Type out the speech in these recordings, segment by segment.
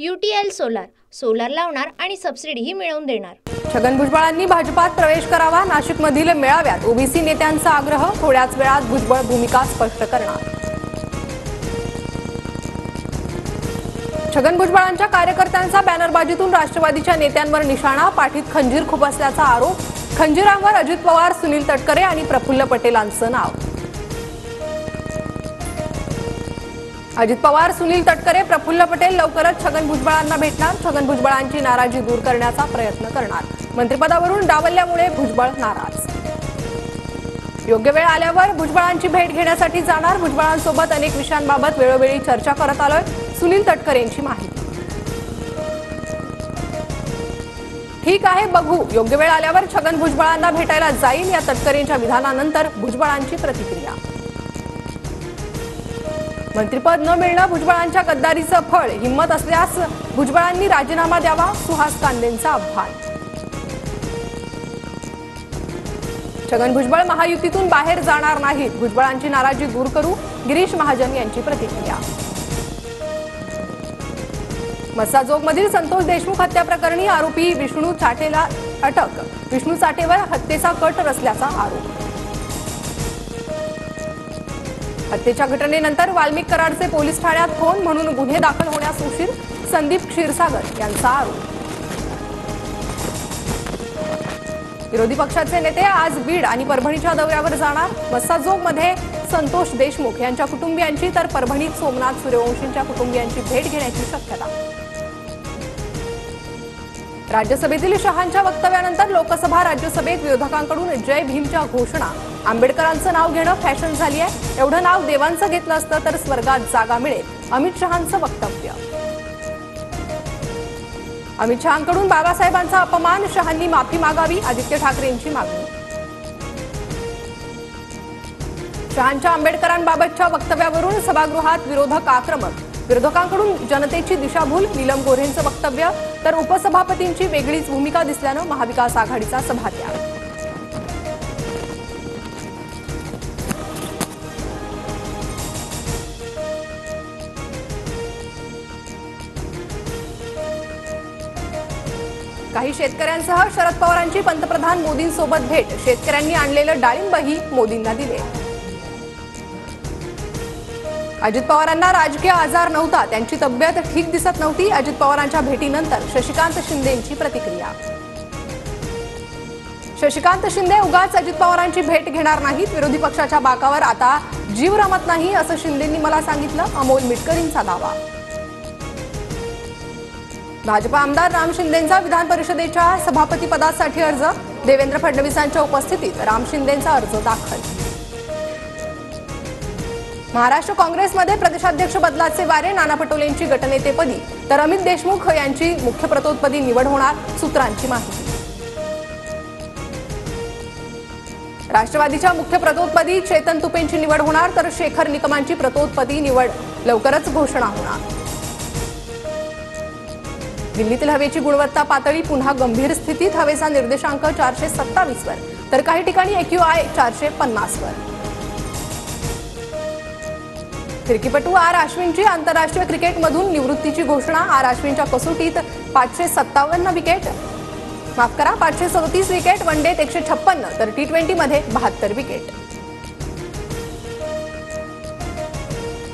UTL solar लावणार आणि सबसिडीही मिळवून देणार। छगन भुजबळांनी भाजपात प्रवेश करावा, नाशिकमधील मेळाव्यात ओबीसी नेत्यांचा आग्रह, थोड्याच वेळात भुजबळ भूमिका स्पष्ट करणार। छगन भुजबळांच्या कार्यकर्त्यांचा बॅनरबाजीतून राष्ट्रवादीच्या नेत्यांवर निशाणा, पाठीत खंजीर खुपसल्याचा आरोप, खंजीरांवर अजित पवार, सुनील तटकरे आणि प्रफुल्ल पटेलांचं नाव। अजित पवार, सुनील तटकरे, प्रफुल्ल पटेल लवकरच छगन भुजबळांना भेटणार, छगन भुजबळांची नाराजी दूर करण्याचा प्रयत्न करणार। मंत्रिपदावरून डावलल्यामुळे भुजबळ नाराज, योग्य वेळ आल्यावर भुजबळांची भेट घेण्यासाठी जाणार, भुजबळांसोबत अनेक विषयांबाबत वेळोवेळी चर्चा करत आलोय, सुनील तटकरेंची माहिती। ठीक आहे, बघू, योग्य वेळ आल्यावर छगन भुजबळांना भेटायला जाईल, या तटकरेंच्या विधानानंतर भुजबळांची प्रतिक्रिया। मंत्रिपद न मिळणं भुजबळांच्या गद्दारीचं फळ, हिम्मत असल्यास भुजबळांनी राजीनामा द्यावा, सुहास कांदेंचं आव्हान। छगन भुजबळ महायुतीतून बाहेर जाणार नाहीत, भुजबळांची नाराजी दूर करू, गिरीश महाजन यांची प्रतिक्रिया। मस्साजोगमधील संतोष देशमुख हत्या प्रकरणी आरोपी विष्णू चाटेला अटक, विष्णू चाटेवर हत्येचा कट रचल्याचा आरोप। हत्येच्या घटनेनंतर वाल्मिक कराडचे पोलीस ठाण्यात फोन म्हणून गुन्हे दाखल होण्यास उशीर, संदीप क्षीरसागर यांचा आरोप। विरोधी पक्षाचे नेते आज बीड आणि परभणीच्या दौऱ्यावर जाणार, मस्साजोगमध्ये संतोष देशमुख यांच्या कुटुंबियांची तर परभणीत सोमनाथ सूर्यवंशींच्या कुटुंबियांची भेट घेण्याची शक्यता। राज्यसभेतील शहांच्या वक्तव्यानंतर लोकसभा राज्यसभेत विरोधकांकडून जय भीमच्या घोषणा, आंबेडकरांचं नाव घेणं फॅशन झाली आहे, एवढं नाव देवांचं घेतलं असतं तर स्वर्गात जागा मिळेल, अमित शहांचं वक्तव्य। अमित शहांकडून बाबासाहेबांचा अपमान, शहांनी माफी मागावी, आदित्य ठाकरेंची मागणी। शहांच्या आंबेडकरांबाबतच्या वक्तव्यावरून सभागृहात विरोधक आक्रमक, विरोधकांकडून जनतेची दिशाभूल, नीलम गोऱ्हेंचं वक्तव्य, तर उपसभापतींची वेगळीच भूमिका दिसल्यानं महाविकास आघाडीचा सभात्याग। काही शेतकऱ्यांसह शरद पवारांची पंतप्रधान मोदींसोबत भेट, शेतकऱ्यांनी आणलेलं डाळिंबही मोदींना दिले। अजित पवारांना राजकीय आजार नव्हता, त्यांची तब्येत ठीक दिसत नव्हती, अजित पवारांच्या भेटीनंतर शशिकांत शिंदेंची प्रतिक्रिया। शशिकांत शिंदे उगाच अजित पवारांची भेट घेणार नाहीत, विरोधी पक्षाच्या बाकावर आता जीव रमत नाही असं शिंदेंनी मला सांगितलं, अमोल मिटकरींचा दावा। भाजप आमदार राम शिंदेंचा विधान परिषदेच्या सभापती पदासाठी अर्ज, देवेंद्र फडणवीसांच्या उपस्थितीत राम शिंदेंचा अर्ज दाखल। महाराष्ट्र काँग्रेसमध्ये प्रदेशाध्यक्ष बदलाचे वारे, नाना पटोलेंची गटनेतेपदी तर अमित देशमुख यांची मुख्य प्रतोदपदी निवड होणार, सूत्रांची माहिती। राष्ट्रवादीच्या मुख्य प्रतोदपदी चेतन तुपेंची निवड होणार, तर शेखर निकमांची प्रतोदपदी निवड लवकरच घोषणा होणार। दिल्लीतील हवेची गुणवत्ता पातळी पुन्हा गंभीर स्थितीत, हवेचा निर्देशांक 427 वर, तर काही ठिकाणी AQI 450 वर। फिरकीपटू आर आश्विनची आंतरराष्ट्रीय क्रिकेटमधून निवृत्तीची घोषणा, आर आश्विनच्या कसोटीत 557 विकेट, 537 विकेट, वनडेत 156 तर T20 मध्ये 72 विकेट।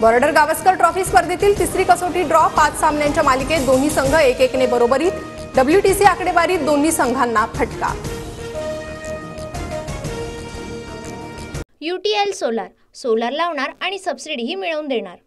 बॉर्डर गावस्कर ट्रॉफी स्पर्धेतील तिसरी कसोटी ड्रॉ, 5 सामन्यांच्या मालिकेत दोन्ही संघ 1-1 ने बरोबरीत, WTC आकडेवारीत दोन्ही संघांना फटका। UTL सोलार लावणार आणि सबसिडीही मिळवून देणार।